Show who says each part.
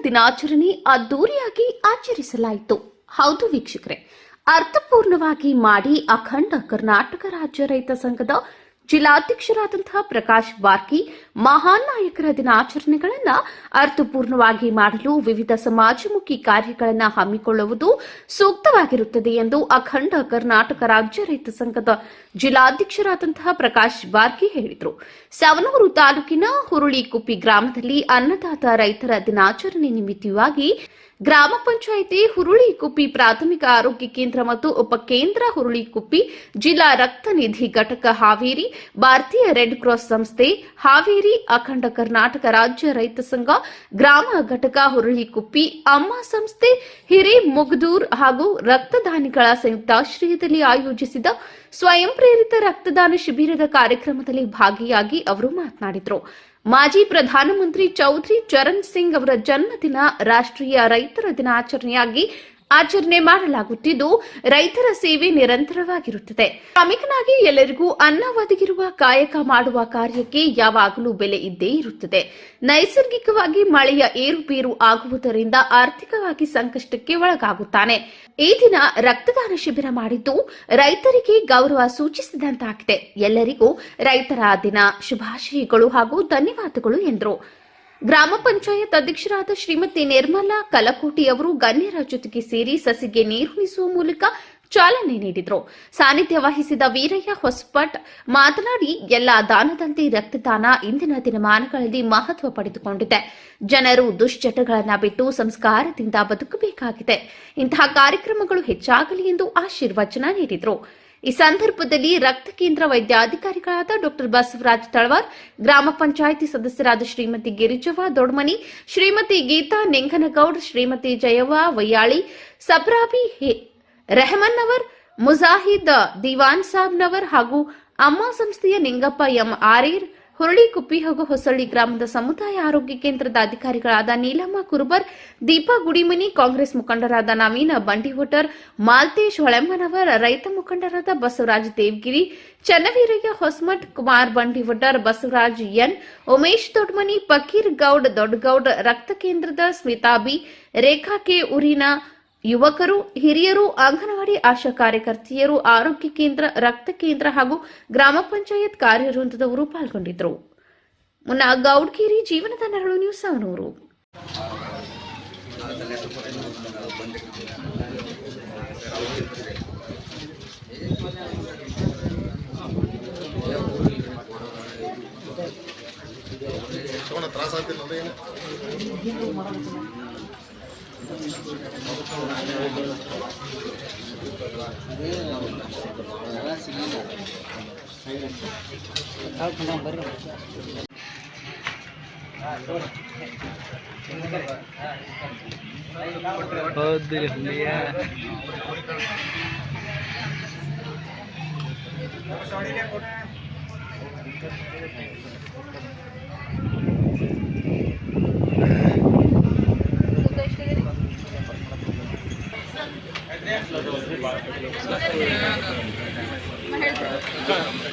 Speaker 1: ದಿನಾಚರಣೆ ಅದ್ದೂರಿಯಾಗಿ ಆಚರಿಸಲಾಯಿತು. ಹೌದು ವೀಕ್ಷಕರೇ, ಅರ್ಥಪೂರ್ಣವಾಗಿ ಮಾಡಿ ಅಖಂಡ ಕರ್ನಾಟಕ ರಾಜ್ಯ ರೈತ ಸಂಘದ ಜಿಲ್ಲಾಧ್ಯಕ್ಷರಾದಂತಹ ಪ್ರಕಾಶ್ ಬಾರ್ಕಿ ಮಹಾನ್ ನಾಯಕರ ದಿನಾಚರಣೆಗಳನ್ನು ಅರ್ಥಪೂರ್ಣವಾಗಿ ಮಾಡಲು ವಿವಿಧ ಸಮಾಜಮುಖಿ ಕಾರ್ಯಗಳನ್ನು ಹಮ್ಮಿಕೊಳ್ಳುವುದು ಸೂಕ್ತವಾಗಿರುತ್ತದೆ ಎಂದು ಅಖಂಡ ಕರ್ನಾಟಕ ರಾಜ್ಯ ರೈತ ಸಂಘದ ಜಿಲ್ಲಾಧ್ಯಕ್ಷರಾದಂತಹ ಪ್ರಕಾಶ್ ಬಾರ್ಕಿ ಹೇಳಿದರು. ಸವಣೂರು ತಾಲೂಕಿನ ಹುರುಳಿಕುಪ್ಪಿ ಗ್ರಾಮದಲ್ಲಿ ಅನ್ನದಾತ ರೈತರ ದಿನಾಚರಣೆ ನಿಮಿತ್ತವಾಗಿ ಗ್ರಾಮ ಪಂಚಾಯಿತಿ ಹುರುಳಿಕುಪ್ಪಿ ಪ್ರಾಥಮಿಕ ಆರೋಗ್ಯ ಕೇಂದ್ರ ಮತ್ತು ಉಪಕೇಂದ್ರ ಹುರುಳಿಕುಪ್ಪಿ, ಜಿಲ್ಲಾ ರಕ್ತ ನಿಧಿ ಘಟಕ ಹಾವೇರಿ, ಭಾರತೀಯ ರೆಡ್ ಕ್ರಾಸ್ ಸಂಸ್ಥೆ ಹಾವೇರಿ, ಅಖಂಡ ಕರ್ನಾಟಕ ರಾಜ್ಯ ರೈತ ಸಂಘ ಗ್ರಾಮ ಘಟಕ ಹುರುಳಿಕುಪ್ಪಿ, ಅಮ್ಮ ಸಂಸ್ಥೆ ಹಿರೇಮುಗದೂರ್ ಹಾಗೂ ರಕ್ತದಾನಿಗಳ ಸಂಯುಕ್ತಾಶ್ರಯದಲ್ಲಿ ಆಯೋಜಿಸಿದ ಸ್ವಯಂ ಪ್ರೇರಿತ ರಕ್ತದಾನ ಶಿಬಿರದ ಕಾರ್ಯಕ್ರಮದಲ್ಲಿ ಭಾಗಿಯಾಗಿ ಅವರು ಮಾತನಾಡಿದರು. ಮಾಜಿ ಪ್ರಧಾನಮಂತ್ರಿ ಚೌಧರಿ ಚರಣ್ ಸಿಂಗ್ ಅವರ ಜನ್ಮದಿನ ರಾಷ್ಟ್ರೀಯ ರೈತರ ದಿನಾಚರಣೆಯಾಗಿ ಆಚರಣೆ ಮಾಡಲಾಗುತ್ತಿದ್ದು, ರೈತರ ಸೇವೆ ನಿರಂತರವಾಗಿರುತ್ತದೆ. ಶ್ರಮಿಕನಾಗಿ ಎಲ್ಲರಿಗೂ ಅನ್ನ ಒದಗಿರುವ ಕಾಯಕ ಮಾಡುವ ಕಾರ್ಯಕ್ಕೆ ಯಾವಾಗಲೂ ಬೆಲೆ ಇದ್ದೇ ಇರುತ್ತದೆ. ನೈಸರ್ಗಿಕವಾಗಿ ಮಳೆಯ ಏರುಪೇರು ಆಗುವುದರಿಂದ ಆರ್ಥಿಕವಾಗಿ ಸಂಕಷ್ಟಕ್ಕೆ ಒಳಗಾಗುತ್ತಾನೆ. ಈ ದಿನ ರಕ್ತದಾನ ಶಿಬಿರ ಮಾಡಿದ್ದು ರೈತರಿಗೆ ಗೌರವ ಸೂಚಿಸಿದಂತಾಗಿದೆ. ಎಲ್ಲರಿಗೂ ರೈತರ ದಿನ ಶುಭಾಶಯಗಳು ಹಾಗೂ ಧನ್ಯವಾದಗಳು ಎಂದರು. ಗ್ರಾಮ ಪಂಚಾಯತ್ ಅಧ್ಯಕ್ಷರಾದ ಶ್ರೀಮತಿ ನಿರ್ಮಲಾ ಕಲಕೋಟಿ ಅವರು ಗಣ್ಯರ ಜೊತೆಗೆ ಸೇರಿ ಸಸಿಗೆ ನೀರುಣಿಸುವ ಮೂಲಕ ಚಾಲನೆ ನೀಡಿದರು. ಸಾನ್ನಿಧ್ಯ ವಹಿಸಿದ ವೀರಯ್ಯ ಹೊಸಪಟ್ ಮಾತನಾಡಿ, ಎಲ್ಲಾ ದಾನದಂತೆ ರಕ್ತದಾನ ಇಂದಿನ ದಿನಮಾನಗಳಲ್ಲಿ ಮಹತ್ವ ಪಡೆದುಕೊಂಡಿದೆ. ಜನರು ದುಶ್ಚಟಗಳನ್ನು ಬಿಟ್ಟು ಸಂಸ್ಕಾರದಿಂದ ಬದುಕಬೇಕಾಗಿದೆ. ಇಂತಹ ಕಾರ್ಯಕ್ರಮಗಳು ಹೆಚ್ಚಾಗಲಿ ಎಂದು ಆಶೀರ್ವಚನ ನೀಡಿದರು. ಈ ಸಂದರ್ಭದಲ್ಲಿ ರಕ್ತ ಕೇಂದ್ರ ವೈದ್ಯಾಧಿಕಾರಿಗಳಾದ ಡಾ ಬಸವರಾಜ್ ತಳವಾರ್, ಗ್ರಾಮ ಪಂಚಾಯಿತಿ ಸದಸ್ಯರಾದ ಶ್ರೀಮತಿ ಗಿರಿಜವ್ವ ದೊಡ್ಮನಿ, ಶ್ರೀಮತಿ ಗೀತಾ ನೆಂಗನಗೌಡ್, ಶ್ರೀಮತಿ ಜಯವ್ವ ವಯ್ಯಾಳಿ, ಸಬ್ರಾಬಿ ರೆಹಮನ್ನವರ್, ಮುಜಾಹಿದ್ ದಿವಾನ್ ಸಾಬ್ನವರ್ ಹಾಗೂ ಅಮ್ಮ ಸಂಸ್ಥೆಯ ನಿಂಗಪ್ಪ ಎಂ ಆರೇರ್, ಹುರುಳಿಕುಪ್ಪಿ ಹಾಗೂ ಹೊಸಳ್ಳಿ ಗ್ರಾಮದ ಸಮುದಾಯ ಆರೋಗ್ಯ ಕೇಂದ್ರದ ಅಧಿಕಾರಿಗಳಾದ ನೀಲಮ್ಮ ಕುರುಬರ್, ದೀಪಾ ಗುಡಿಮನಿ, ಕಾಂಗ್ರೆಸ್ ಮುಖಂಡರಾದ ನವೀನ ಬಂಡಿವಟರ್, ಮಾಲ್ತೇಶ್ ಹೊಳೆಮ್ಮನವರ್, ರೈತ ಮುಖಂಡರಾದ ಬಸವರಾಜ್ ದೇವಗಿರಿ, ಚನ್ನವೀರಯ್ಯ ಹೊಸಮಠ್, ಕುಮಾರ್ ಬಂಡಿವಟರ್, ಬಸವರಾಜ್ ಎನ್, ಉಮೇಶ್ ದೊಡ್ಮನಿ, ಫಕೀರ್ ಗೌಡ್ ದೊಡ್ಡಗೌಡ್, ರಕ್ತ ಕೇಂದ್ರದ ಸ್ಮಿತಾಬಿ, ರೇಖಾ ಕೆ ಉರಿನ, ಯುವಕರು, ಹಿರಿಯರು, ಅಂಗನವಾಡಿ ಆಶಾ ಕಾರ್ಯಕರ್ತೆಯರು, ಆರೋಗ್ಯ ಕೇಂದ್ರ, ರಕ್ತ ಕೇಂದ್ರ ಹಾಗೂ ಗ್ರಾಮ ಪಂಚಾಯತ್ ಕಾರ್ಯವೃಂದದವರು ಪಾಲ್ಗೊಂಡಿದ್ದರು. ಮುನ್ನ ಗೌಡ್ಗಿರಿ, ಜೀವನದ ನೆರಳು ನ್ಯೂಸ್ ಸವಣೂರು.